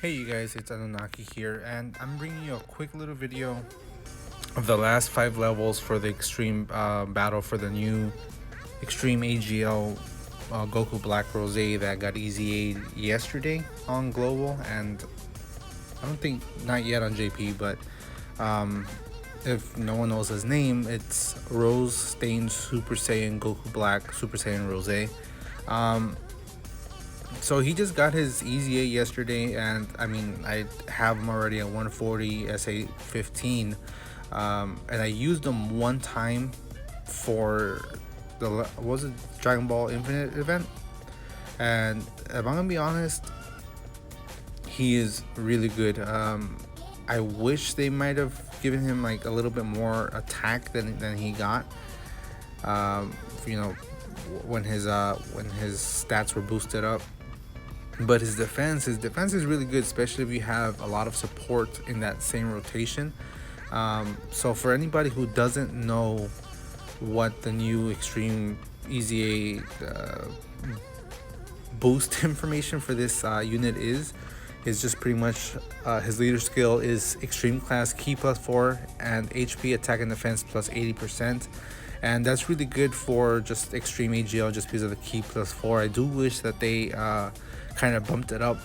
Hey you guys, it's Anunnaki here, and I'm bringing you a quick little video of the last 5 levels for the extreme battle for the new extreme AGL Goku Black Rose that got easy yesterday on Global, and I don't think not yet on JP, but if no one knows his name, it's Rose Stained Super Saiyan Goku Black Super Saiyan Rose. So he just got his easy 8 yesterday, and I mean, I have him already at 140 SA15, and I used him one time for the Dragon Ball Infinite event, and if I'm gonna be honest, he is really good. I wish they might have given him like a little bit more attack than he got. You know, when his stats were boosted up. But his defense is really good, especially if you have a lot of support in that same rotation. So for anybody who doesn't know what the new Extreme Easy boost information for this unit is just pretty much his leader skill is Extreme Class Ki +4 and HP Attack and Defense plus 80%. And that's really good for just Extreme AGL just because of the Ki +4. I do wish that they kind of bumped it up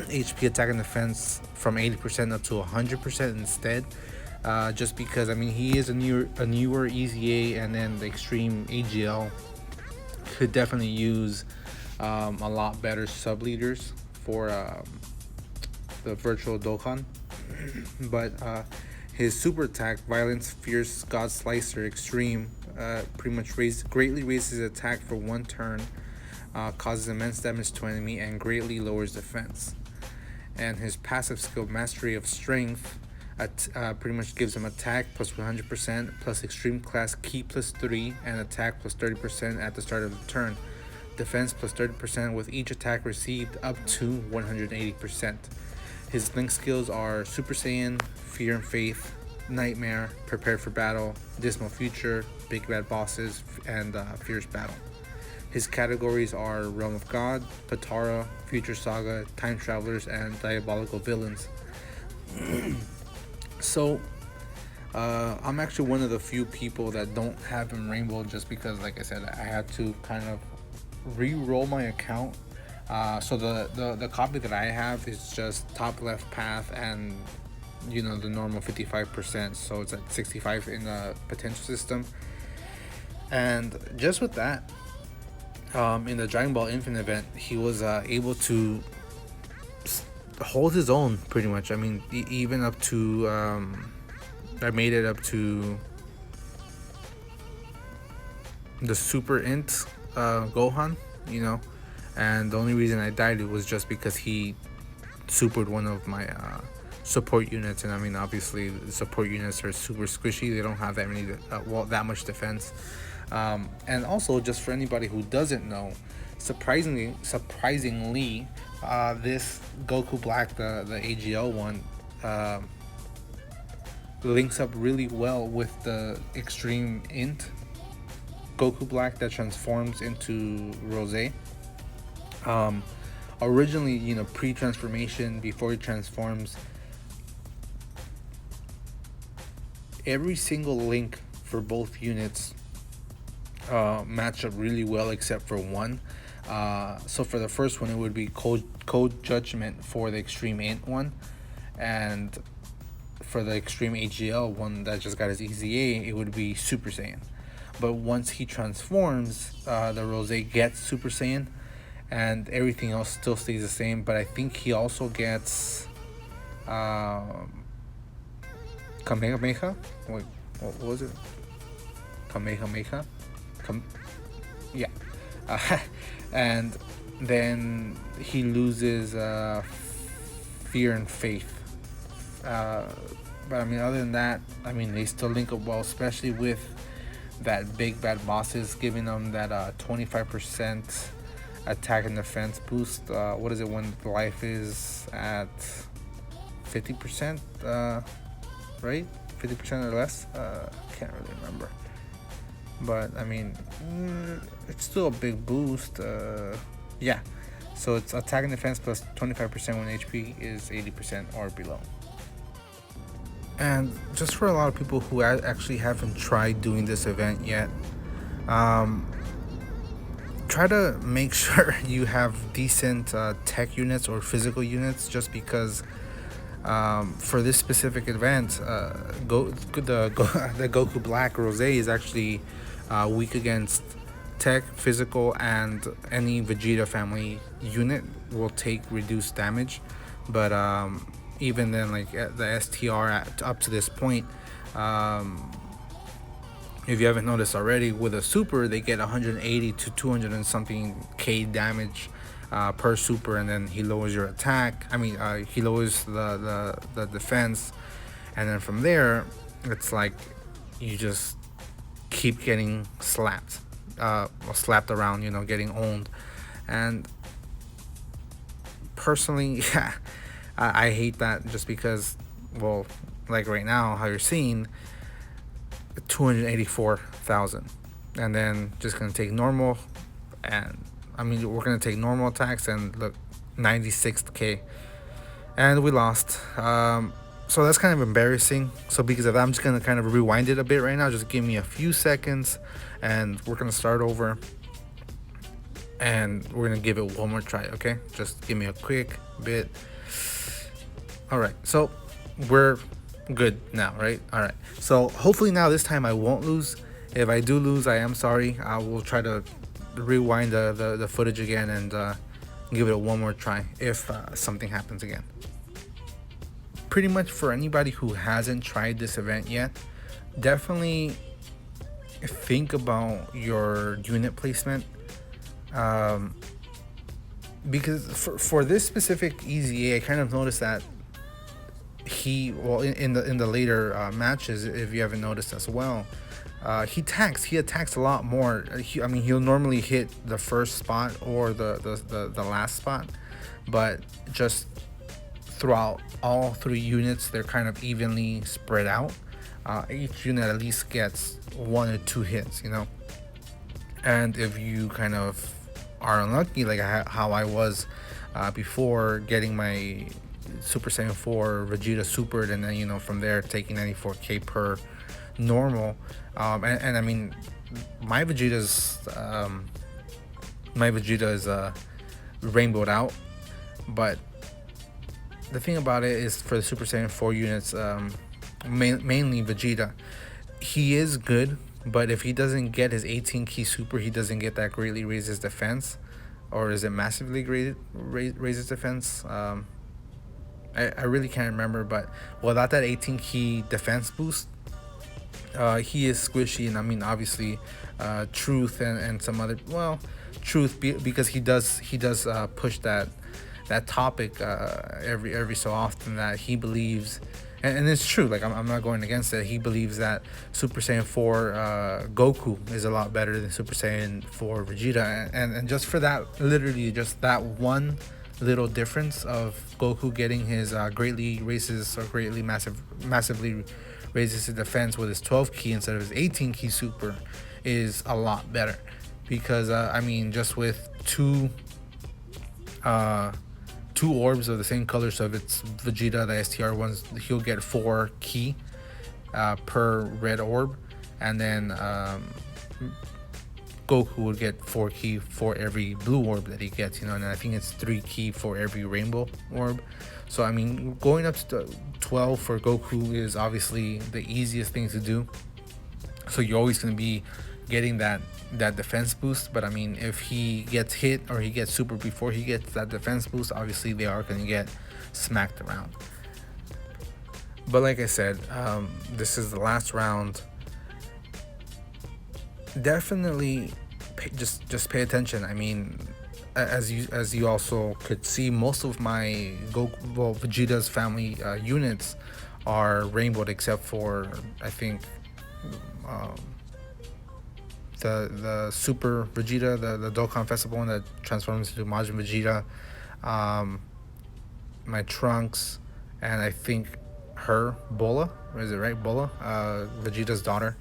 HP Attack and Defense from 80% up to 100% instead, just because I mean he is a newer EZA, and then the Extreme AGL could definitely use a lot better sub leaders for the virtual Dokkan. But his super attack, Violence Fierce God Slicer Extreme, pretty much greatly raises his attack for 1 turn, causes immense damage to enemy, and greatly lowers defense. And his passive skill, Mastery of Strength, pretty much gives him attack plus 100% plus Extreme Class Ki +3 and attack plus 30% at the start of the turn. Defense plus 30% with each attack received up to 180%. His link skills are Super Saiyan, Fear and Faith, Nightmare, Prepare for Battle, Dismal Future, Big Bad Bosses, and Fierce Battle. His categories are Realm of God, Patara, Future Saga, Time Travelers, and Diabolical Villains. So, I'm actually one of the few people that don't have him Rainbow, just because, like I said, I had to kind of re-roll my account. So the copy that I have is just top left path and the normal 55%, so it's at 65 in the potential system. And just with that, in the Dragon Ball Infinite event, he was able to hold his own pretty much. I mean, even up to I made it up to the Super Int Gohan, and the only reason I died was just because he supered one of my support units. And I mean, obviously the support units are super squishy, they don't have that many that much defense. And also, just for anybody who doesn't know, surprisingly this Goku Black, the AGL one, links up really well with the Extreme Int Goku Black that transforms into Rose. Originally, pre-transformation, before he transforms, every single link for both units match up really well except for one. So for the first one, it would be Code Judgment for the Extreme Int one, and for the Extreme AGL one that just got his EZA, it would be Super Saiyan. But once he transforms, the Rose gets Super Saiyan, and everything else still stays the same. But I think he also gets Kamehameha. Wait, what was it? Kamehameha. Yeah. And then he loses Fear and Faith. But I mean, other than that, I mean, they still link up well, especially with that Big Bad Bosses giving them that 25% attack and defense boost. What is it when life is at 50%? Right? 50% or less? Can't really remember. But I mean, it's still a big boost. Yeah. So it's attack and defense plus 25% when HP is 80% or below. And just for a lot of people who actually haven't tried doing this event yet, try to make sure you have decent tech units or physical units, just because for this specific event, the Goku Black Rose is actually weak against tech, physical, and any Vegeta family unit will take reduced damage. But even then, like the STR up to this point, if you haven't noticed already, with a super they get 180 to 200 and something K damage per super, and then he lowers your attack. He lowers the defense, and then from there it's like you just keep getting slapped around, getting owned. And personally, yeah, I hate that, just because, well, like right now, how you're seeing 284,000, and then just gonna take normal, and we're gonna take normal attacks, and look, 96k, and we lost. So that's kind of embarrassing. So because of that, I'm just gonna kind of rewind it a bit right now. Just give me a few seconds, and we're gonna start over, and we're gonna give it one more try. Okay, just give me a quick bit. All right, so we're good now, right? All right, so hopefully now this time I won't lose. If I do lose, I am sorry. I will try to rewind the footage again and give it one more try if something happens again. Pretty much for anybody who hasn't tried this event yet, definitely think about your unit placement, because for this specific EZA, I kind of noticed that in the later matches, if you haven't noticed as well, he attacks a lot more. He'll normally hit the first spot or the last spot, but just throughout all three units, they're kind of evenly spread out. Each unit at least gets 1 or 2 hits, and if you kind of are unlucky, like how I was before getting my Super Saiyan 4 Vegeta supered, and then from there taking 94k per normal, and my Vegeta is rainbowed out. But the thing about it is, for the Super Saiyan 4 units, mainly Vegeta, he is good, but if he doesn't get his 18 key super, he doesn't get that greatly raises defense, or is it massively raises defense? I really can't remember, but without that 18 key defense boost, he is squishy. And obviously Truth and some other, Truth, because he does push that topic every so often, that he believes, and it's true, like I'm not going against it, he believes that Super Saiyan 4 Goku is a lot better than Super Saiyan 4 Vegeta, and just for that, literally just that one little difference of Goku getting his greatly massively raises his defense with his 12 key instead of his 18 key super is a lot better, because just with two orbs of the same color, so if it's Vegeta, the STR ones, he'll get 4 key per red orb, and then Goku would get 4 key for every blue orb that he gets, and I think it's 3 key for every rainbow orb. So going up to 12 for Goku is obviously the easiest thing to do, so you're always going to be getting that defense boost. But if he gets hit or he gets super before he gets that defense boost, obviously they are going to get smacked around. But like I said, this is the last round. Definitely just pay attention. As you also could see, most of my Vegeta's family units are rainbowed, except for I think the Super Vegeta, the Dokkan Festival one that transforms into Majin Vegeta, my Trunks, and I think her Bola, is it right, Bola, Vegeta's daughter.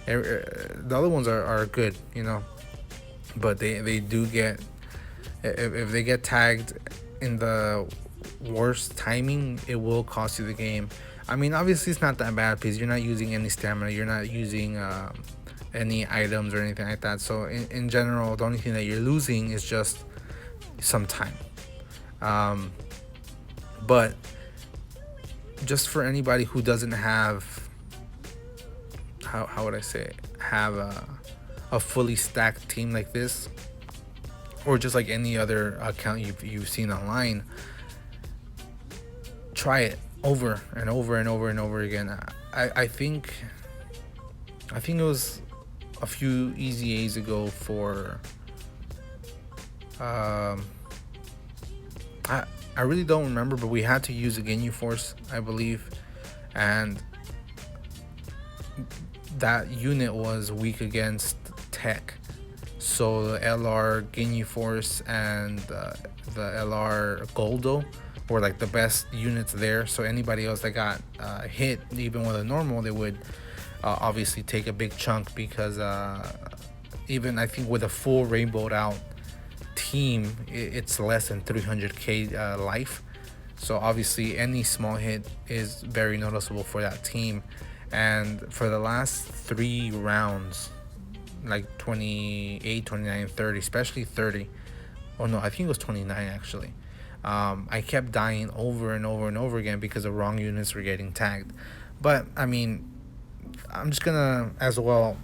The other ones are good, but they do get If they get tagged in the worst timing, it will cost you the game. I mean, obviously it's not that bad because you're not using any stamina, you're not using any items or anything like that. So in general, the only thing that you're losing is just some time. But just for anybody who doesn't have, how would I say it, have a fully stacked team like this, or just like any other account you've seen online, try it over and over and over and over again. I think it was a few easy A's ago for I really don't remember, but we had to use a Ginyu Force, I believe, and that unit was weak against tech. So the LR Ginyu Force and the LR Goldo were like the best units there. So anybody else that got hit, even with a normal, they would obviously take a big chunk, because even I think with a full rainbowed out team, it's less than 300k life. So obviously any small hit is very noticeable for that team. And for the last 3 rounds, like 28, 29, 30, especially 30, oh no, I think it was 29 actually, I kept dying over and over and over again because the wrong units were getting tagged. But I mean, I'm just gonna as well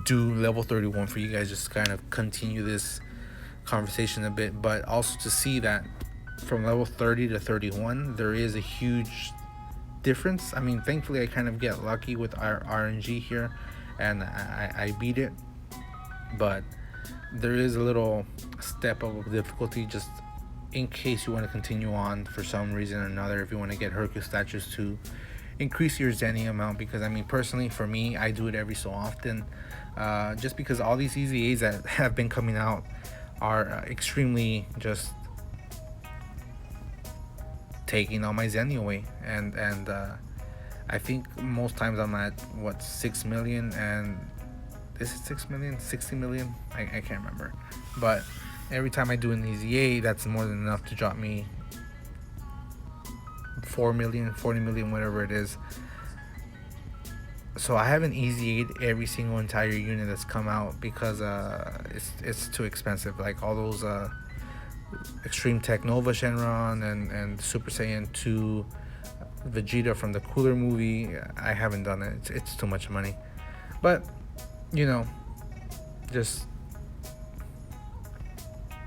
do level 31 for you guys, just kind of continue this conversation a bit, but also to see that from level 30 to 31 there is a huge difference. I mean, thankfully I kind of get lucky with our RNG here and I beat it, but there is a little step up of difficulty, just in case you want to continue on for some reason or another, if you want to get Hercule statues to increase your Zenny amount. Because I mean, personally for me, I do it every so often, just because all these easy A's that have been coming out are extremely just taking all my Zenny away, and I think most times I'm at 6 million, and is it 6 million, 60 million, I can't remember, but every time I do an easy A, that's more than enough to drop me 4 million, 40 million, whatever it is. So I have an easy 8 every single entire unit that's come out, because it's too expensive. Like all those Extreme Tech Nova Shenron and Super Saiyan 2 Vegeta from the Cooler movie, I haven't done it. It's too much money. But you know, just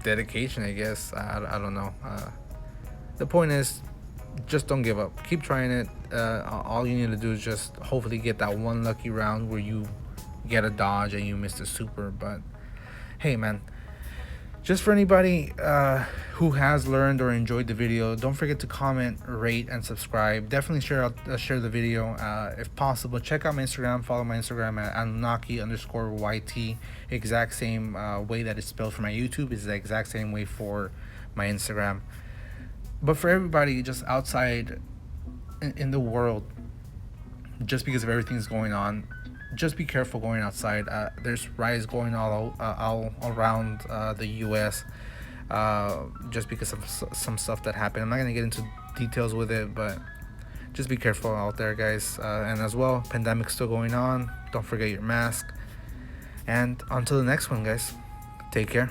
dedication, I guess. I don't know. The point is, just don't give up. Keep trying it. All you need to do is just hopefully get that one lucky round where you get a dodge and you miss the super. But hey man, just for anybody who has learned or enjoyed the video, don't forget to comment, rate, and subscribe. Definitely share the video if possible. Check out my Instagram. Follow my Instagram at Anunnaki_YT. Exact same way that it's spelled for my YouTube is the exact same way for my Instagram. But for everybody just outside in the world, just because of everything's going on, just be careful going outside. There's riots going all around the US, just because of some stuff that happened. I'm not going to get into details with it, but just be careful out there, guys. And as well, pandemic's still going on. Don't forget your mask. And until the next one, guys, take care.